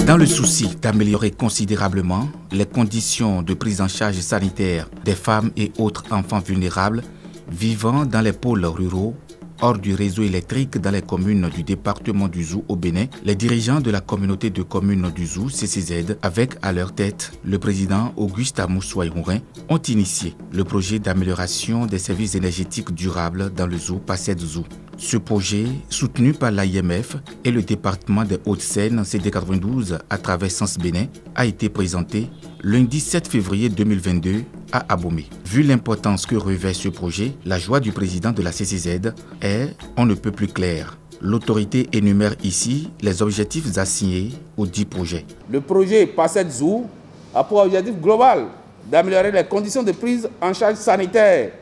Dans le souci d'améliorer considérablement les conditions de prise en charge sanitaire des femmes et autres enfants vulnérables vivant dans les pôles ruraux, hors du réseau électrique dans les communes du département du Zou au Bénin, les dirigeants de la communauté de communes du Zou, CCZ, avec à leur tête le président Auguste Amoussoaï-Rourin, ont initié le projet d'amélioration des services énergétiques durables dans le Zou, PACED Zou. Ce projet, soutenu par l'AIMF et le département des Hauts-de-Seine CD92 à travers Sens Bénin, a été présenté lundi 7 février 2022 à Abomey. Vu l'importance que revêt ce projet, la joie du président de la CCZ est on ne peut plus claire. L'autorité énumère ici les objectifs assignés aux 10 projets. Le projet PACED Zou a pour objectif global d'améliorer les conditions de prise en charge sanitaire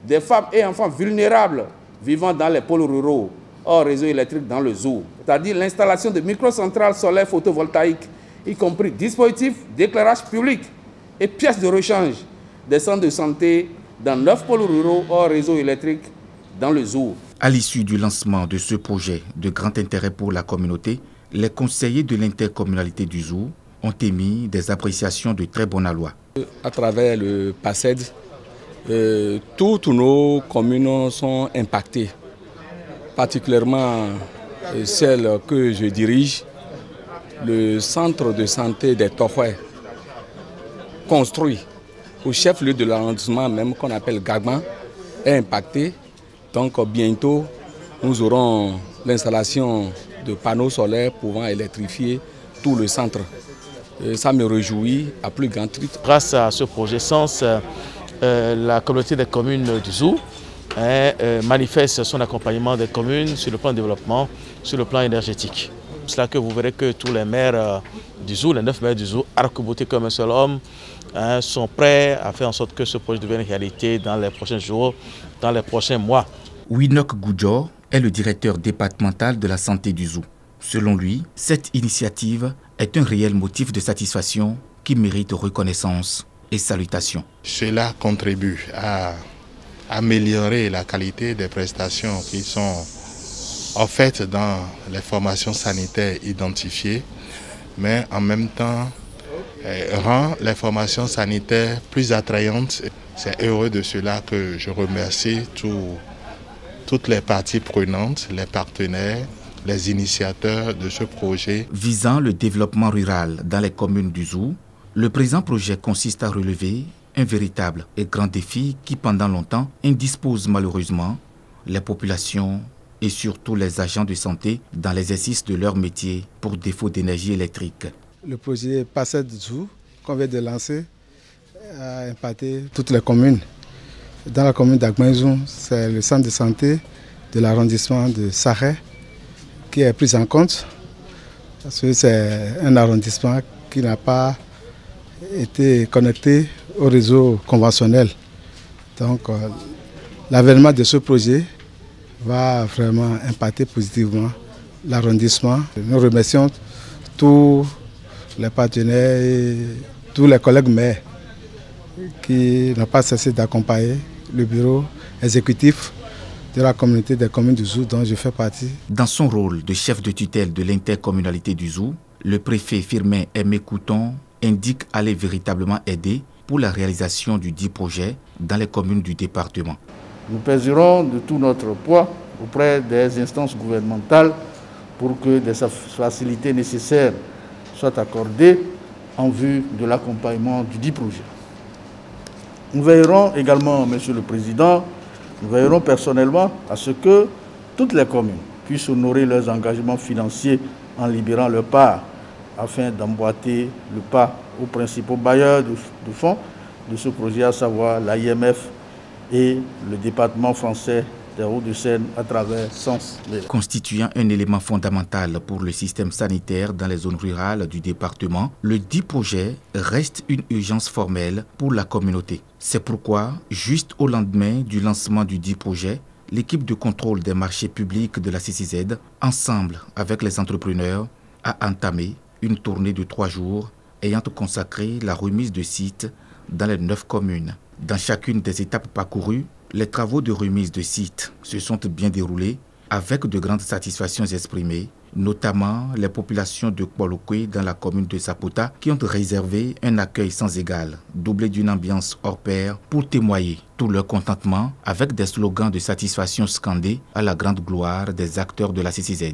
des femmes et enfants vulnérables vivant dans les pôles ruraux, hors réseau électrique dans le Zou, c'est-à-dire l'installation de microcentrales solaires photovoltaïques, y compris dispositifs d'éclairage public et pièces de rechange des centres de santé dans 9 pôles ruraux hors réseau électrique dans le Zou. À l'issue du lancement de ce projet de grand intérêt pour la communauté, les conseillers de l'intercommunalité du Zou ont émis des appréciations de très bon aloi. À travers le PACED, toutes nos communes sont impactées, particulièrement celle que je dirige, le centre de santé des Tohoué, construit au chef-lieu de l'arrondissement même qu'on appelle Gagman, est impacté. Donc bientôt, nous aurons l'installation de panneaux solaires pouvant électrifier tout le centre. Et ça me réjouit à plus grand titre. Grâce à ce projet Sens, la communauté des communes du Zou manifeste son accompagnement des communes sur le plan développement, sur le plan énergétique. C'est là que vous verrez que tous les maires du Zou, les 9 maires du Zou, arc-boutés comme un seul homme, sont prêts à faire en sorte que ce projet devienne réalité dans les prochains jours, dans les prochains mois. Winok Goudjor est le directeur départemental de la santé du Zou. Selon lui, cette initiative est un réel motif de satisfaction qui mérite reconnaissance et salutations. Cela contribue à améliorer la qualité des prestations qui sont offertes dans les formations sanitaires identifiées, mais en même temps rend les formations sanitaires plus attrayantes. C'est heureux de cela que je remercie toutes les parties prenantes, les partenaires, les initiateurs de ce projet. Visant le développement rural dans les communes du Zou, le présent projet consiste à relever un véritable et grand défi qui pendant longtemps indispose malheureusement les populations et surtout les agents de santé dans l'exercice de leur métier pour défaut d'énergie électrique. Le projet PACED Zou qu'on vient de lancer a impacté toutes les communes. Dans la commune d'Agmaïzou, c'est le centre de santé de l'arrondissement de Saré qui est pris en compte parce que c'est un arrondissement qui n'a pas été connecté au réseau conventionnel. Donc l'avènement de ce projet va vraiment impacter positivement l'arrondissement. Nous remercions tous les partenaires et tous les collègues maires qui n'ont pas cessé d'accompagner le bureau exécutif de la communauté des communes du Zou dont je fais partie. Dans son rôle de chef de tutelle de l'intercommunalité du Zou, le préfet Firmin Aimé Couton indique aller véritablement aider pour la réalisation du dit projet dans les communes du département. Nous pèserons de tout notre poids auprès des instances gouvernementales pour que des facilités nécessaires soient accordées en vue de l'accompagnement du dit projet. Nous veillerons également, Monsieur le Président, nous veillerons personnellement à ce que toutes les communes puissent honorer leurs engagements financiers en libérant leur part afin d'emboîter le pas aux principaux bailleurs de fonds de ce projet, à savoir l'AIMF et le département français des Hauts-de-Seine à travers Sens. Constituant un élément fondamental pour le système sanitaire dans les zones rurales du département, le dit projet reste une urgence formelle pour la communauté. C'est pourquoi, juste au lendemain du lancement du dit projet, l'équipe de contrôle des marchés publics de la CCZ, ensemble avec les entrepreneurs, a entamé une tournée de 3 jours ayant consacré la remise de sites dans les 9 communes. Dans chacune des étapes parcourues, les travaux de remise de sites se sont bien déroulés avec de grandes satisfactions exprimées, notamment les populations de Kpolokwe dans la commune de Sapota qui ont réservé un accueil sans égal, doublé d'une ambiance hors pair pour témoigner tout leur contentement avec des slogans de satisfaction scandés à la grande gloire des acteurs de la CCZ.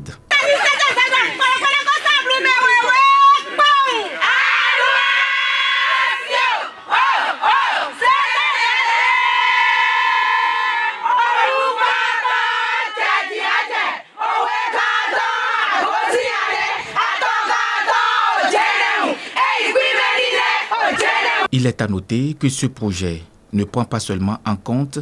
Il est à noter que ce projet ne prend pas seulement en compte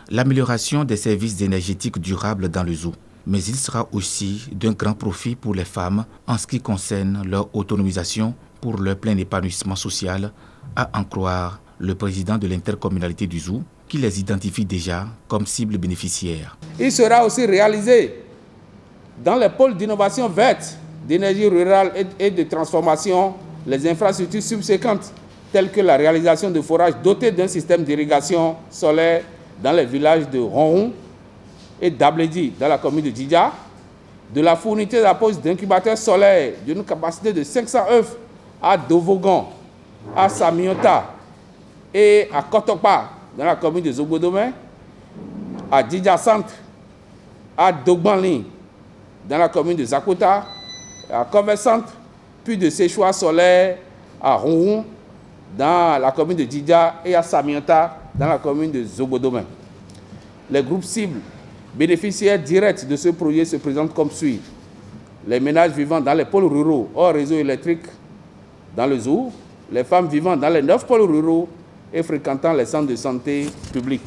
l'amélioration des services énergétiques durables dans le zoo, mais il sera aussi d'un grand profit pour les femmes en ce qui concerne leur autonomisation pour leur plein épanouissement social, à en croire le président de l'intercommunalité du zoo, qui les identifie déjà comme cibles bénéficiaires. Il sera aussi réalisé dans les pôles d'innovation verte, d'énergie rurale et de transformation, les infrastructures subséquentes, telles que la réalisation de forages dotés d'un système d'irrigation solaire dans les villages de Ronron et d'Abledi dans la commune de Djidja, de la fourniture de la pose d'incubateurs solaires d'une capacité de 500 œufs à Dovogan, à Samiota et à Kotopa dans la commune de Zobodomé, à Djidja Centre, à Dogbanli dans la commune de Zakota, à Kové Centre, puis de séchoirs solaires à Ronron dans la commune de Djidja et à Samiota dans la commune de Zobodomé. Les groupes cibles bénéficiaires directs de ce projet se présentent comme suit. Les ménages vivant dans les pôles ruraux hors réseau électrique dans le zoo, les femmes vivant dans les 9 pôles ruraux et fréquentant les centres de santé publics.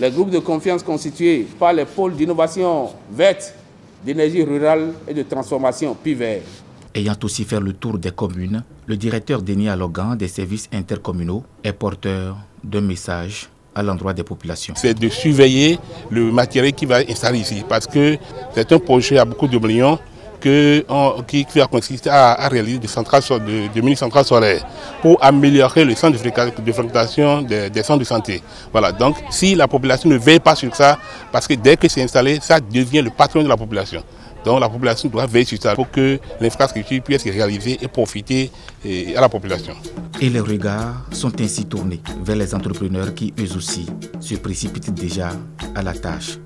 Les groupes de confiance constitués par les pôles d'innovation verte, d'énergie rurale et de transformation PIVER. Ayant aussi fait le tour des communes, le directeur Denis Alogan des services intercommunaux est porteur d'un message à l'endroit des populations. C'est de surveiller le matériel qui va installer ici, parce que c'est un projet à beaucoup de millions qui va consister à réaliser des mini-centrales solaires pour améliorer le centre de fréquentation des centres de santé. Voilà, donc si la population ne veille pas sur ça, parce que dès que c'est installé, ça devient le patron de la population. Donc la population doit veiller sur ça pour que l'infrastructure puisse être réalisée et profiter à la population. Et les regards sont ainsi tournés vers les entrepreneurs qui eux aussi se précipitent déjà à la tâche.